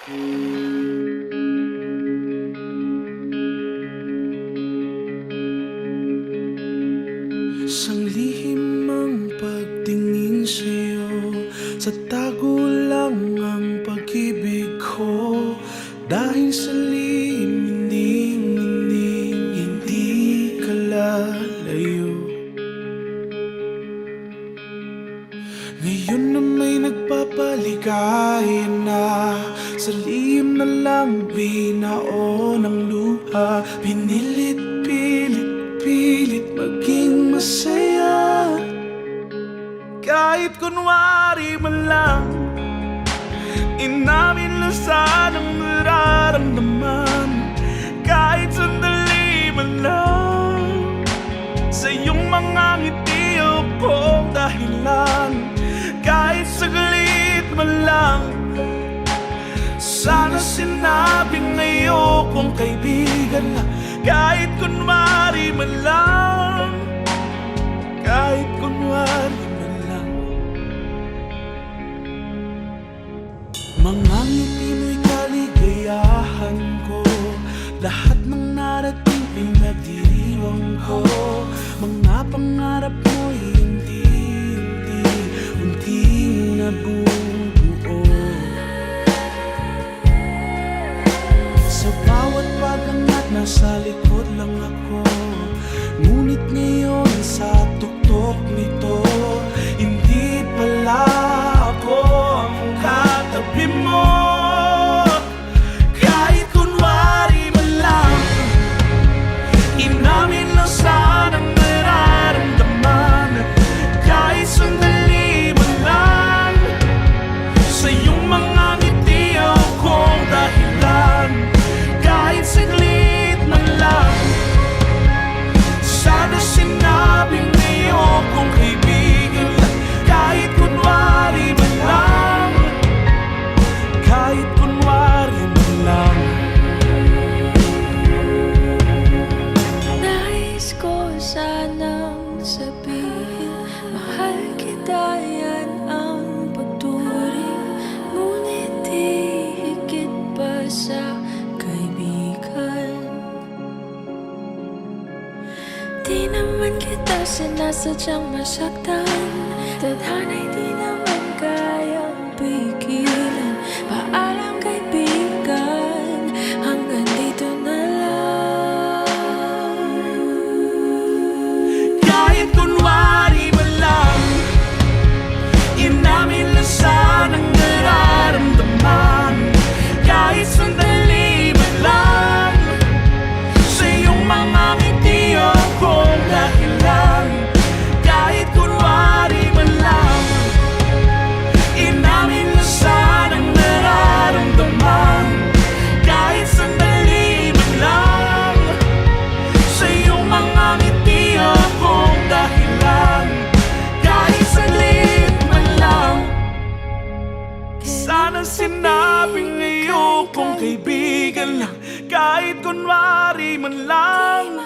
Sang lihim ang pagtingin sa'yo, sa tago lang ang pag-ibig ko. Dahil sa lihim, hindi ka lalayo. Ngayon na may nagpapaligaya na, sa lihim na lang binaon ang luha. Pinilit maging masaya, kahit kunwari man lang. Inamin lang sana ang nararamdaman, kahit sandali man lang. Sa iyong mga ngiti akong dahilan, kahit saglit man lang. Sana sinabing ayokong kaibigan lang, kahit kunwari man lang. Kahit kunwari man lang. Mga ngiti mo'y kaligayahan ko, lahat ng narating pinagdiriwang ko. Mga pangarap mo'y unti nabubuo. Sa bawat pagangat nasa likod lang ako, ngunit ngayon sa tuktok nito, hindi pala ako ang katabi mo. Kahit kunwari man lang, inamin lang sana ang nararamdaman, kahit sandali man lang. Sa iyong mga ngiti akong dahilan, kahit saglit man lang. Sana sinabing ayokong kaibigan lang, kahit kunwari man lang. Kahit kunwari man lang. Nais ko sanang sabihin, mahal kita, yan ang pagturing. Ngunit di higit pa sa kaibigan. Di naman kita sinasadyang masaktan, tadhana'y di naman kayang pigilan. Paalam kaibigan, hanggang dito na lang. Kahit kunwari man lang, inamin lang sana ang nararamdaman, kahit sandali man lang. Sa iyong mga ngiti akong dahilan, kahit kunwari man lang. Inamin lang sana ang nararamdaman, kahit sandali man lang. Sa iyong mga ngiti akong dahilan, kahit saglit man lang. Sana sinabing ayokong kaibigan lang, kahit kunwari man lang.